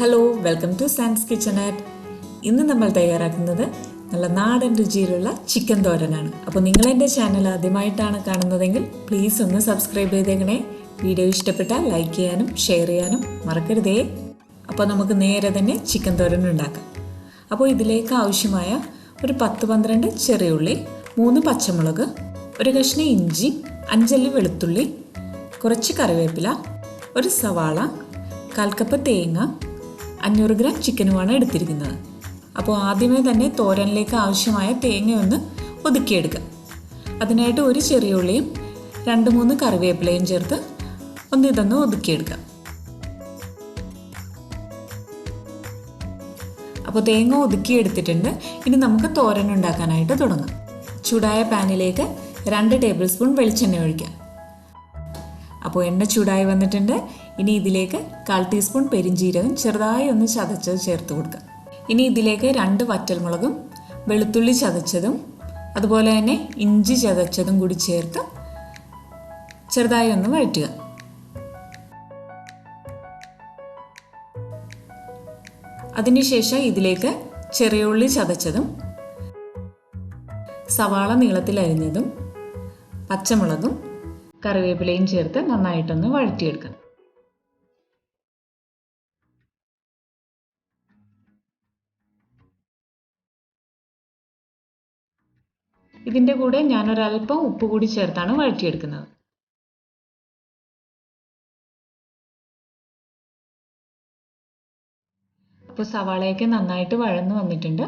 Hello, welcome to Sans kitchenette. ഇന്ന് നമ്മൾ തയ്യാറാക്കുന്നത് നല്ല നാടൻ രുചിയിലുള്ള ചിക്കൻ തോരനാണ്. അപ്പോൾ നിങ്ങൾ എൻ്റെ ചാനൽ ആദ്യമായിട്ടാണ് കാണുന്നതെങ്കിൽ പ്ലീസ് ഒന്ന് സബ്സ്ക്രൈബ് ചെയ്തേക്കണേ. വീഡിയോ ഇഷ്ടപ്പെട്ടാൽ ലൈക്ക് ചെയ്യാനും ഷെയർ ചെയ്യാനും മറക്കരുതേ. അപ്പോൾ നമുക്ക് നേരെ തന്നെ ചിക്കൻ തോരൻ ഉണ്ടാക്കാം. അപ്പോൾ ഇതിലേക്ക് ആവശ്യമായ ഒരു 10-12 ചെറിയ ഉള്ളി, 3 പച്ചമുളക്, ഒരു കഷ്ണം ഇഞ്ചി, 5 അല്ലി വെളുത്തുള്ളി, കുറച്ച് കറിവേപ്പില, ഒരു സവാള, 1/4 കപ്പ് തേങ്ങ, 500 ഗ്രാം ചിക്കനുമാണ് എടുത്തിരിക്കുന്നത്. അപ്പോൾ ആദ്യമേ തന്നെ തോരനിലേക്ക് ആവശ്യമായ തേങ്ങ ഒന്ന് ഒതുക്കിയെടുക്കുക. അതിനായിട്ട് ഒരു ചെറിയ ഉള്ളിയും 2-3 കറിവേപ്പിലയും ചേർത്ത് ഇതൊന്ന് ഒതുക്കിയെടുക്കുക. അപ്പോൾ തേങ്ങ ഒതുക്കിയെടുത്തിട്ടുണ്ട്. ഇനി നമുക്ക് തോരൻ ഉണ്ടാക്കാനായിട്ട് തുടങ്ങാം. ചൂടായ പാനിലേക്ക് 2 ടേബിൾ സ്പൂൺ വെളിച്ചെണ്ണ ഒഴിക്കാം. അപ്പോൾ എണ്ണ ചൂടായി വന്നിട്ടുണ്ട്. ഇനി ഇതിലേക്ക് 1/4 ടീസ്പൂൺ പെരിഞ്ജീരകം ചെറുതായി ഒന്ന് ചതച്ചത് ചേർത്ത് കൊടുക്കുക. ഇനി ഇതിലേക്ക് 2 വറ്റൽമുളകും വെളുത്തുള്ളി ചതച്ചതും അതുപോലെ തന്നെ ഇഞ്ചി ചതച്ചതും കൂടി ചേർത്ത് ചെറുതായി ഒന്ന് വഴറ്റുക. അതിനുശേഷം ഇതിലേക്ക് ചെറിയ ഉള്ളി ചതച്ചതും സവാള നീളത്തിൽ അരിഞ്ഞതും പച്ചമുളകും കറിവേപ്പിലയും ചേർത്ത് നന്നായിട്ടൊന്ന് വഴറ്റിയെടുക്കാം. ഇതിൻ്റെ കൂടെ ഞാനൊരൽപ്പം ഉപ്പ് കൂടി ചേർത്താണ് വഴറ്റിയെടുക്കുന്നത്. അപ്പോൾ സവാളയൊക്കെ നന്നായിട്ട് വഴന്നു വന്നിട്ടുണ്ട്.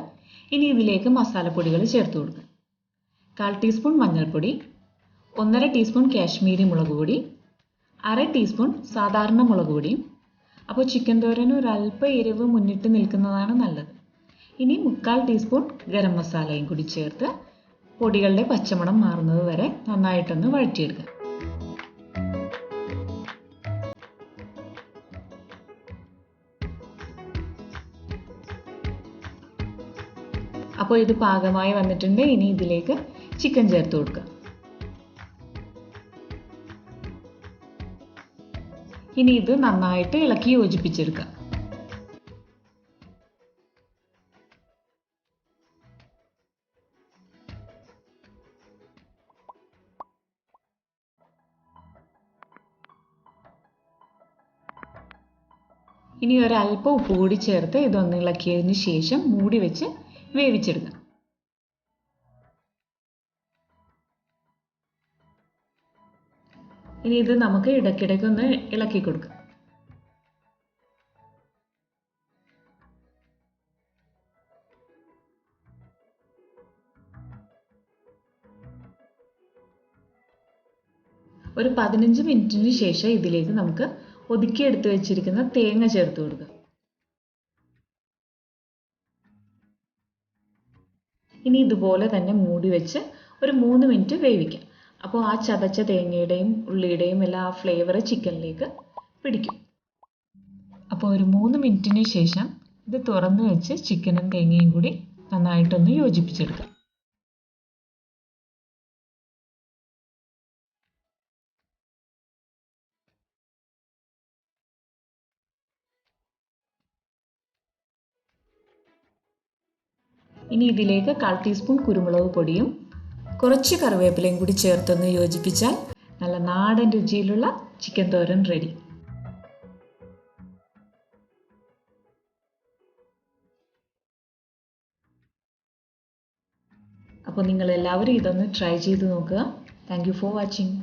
ഇനി ഇതിലേക്ക് മസാലപ്പൊടികൾ ചേർത്ത് കൊടുക്കാം. 1/4 ടീസ്പൂൺ മഞ്ഞൾപ്പൊടി, 1/2 ടീസ്പൂൺ കാശ്മീരി മുളക് പൊടി, 1/2 ടീസ്പൂൺ സാധാരണ മുളക് പൊടിയും. അപ്പോൾ ചിക്കൻ തോരന് ഒരല്പം എരിവ് മുന്നിട്ട് നിൽക്കുന്നതാണ് നല്ലത്. ഇനി 1/4 ടീസ്പൂൺ ഗരം മസാലയും കൂടി ചേർത്ത് പൊടികളുടെ പച്ചമണം മാറുന്നത് വരെ നന്നായിട്ടൊന്ന് വഴറ്റിയെടുക്കുക. അപ്പോൾ ഇത് പാകമായി വന്നിട്ടുണ്ട്. ഇനി ഇതിലേക്ക് ചിക്കൻ ചേർത്ത് കൊടുക്കുക. ഇനി ഇത് നന്നായിട്ട് ഇളക്കി യോജിപ്പിച്ചെടുക്കുക. ഇനി ഒരല്പം ഉപ്പ് കൂടി ചേർത്ത് ഇതൊന്ന് ഇളക്കിയതിന് ശേഷം മൂടി വെച്ച് വേവിച്ചെടുക്കാം. ഇനി ഇത് നമുക്ക് ഇടയ്ക്കിടയ്ക്ക് ഒന്ന് ഇളക്കി കൊടുക്കാം. ഒരു 15 മിനിറ്റിന് ശേഷം ഇതിലേക്ക് നമുക്ക് ഒതുക്കിയെടുത്ത് വെച്ചിരിക്കുന്ന തേങ്ങ ചേർത്ത് കൊടുക്കുക. ഇനി ഇതുപോലെ തന്നെ മൂടി വെച്ച് ഒരു 3 മിനിറ്റ് വേവിക്കാം. അപ്പോൾ ആ ചതച്ച തേങ്ങയുടെയും ഉള്ളിയുടെയും എല്ലാ ഫ്ലേവർ ചിക്കനിലേക്ക് പിടിക്കും. അപ്പോൾ ഒരു 3 മിനിറ്റിന് ശേഷം ഇത് തുറന്ന് വെച്ച് ചിക്കനും തേങ്ങയും കൂടി നന്നായിട്ടൊന്ന് യോജിപ്പിച്ചെടുക്കാം. ഇനി ഇതിലേക്ക് 1/4 ടീസ്പൂൺ കുരുമുളക് പൊടിയും കുറച്ച് കറിവേപ്പിലയും കൂടി ചേർത്തൊന്ന് യോജിപ്പിച്ചാൽ നല്ല നാടൻ രുചിയിലുള്ള ചിക്കൻ തോരൻ റെഡി. അപ്പോൾ നിങ്ങൾ എല്ലാവരും ഇതൊന്ന് ട്രൈ ചെയ്ത് നോക്കുക. Thank you for watching.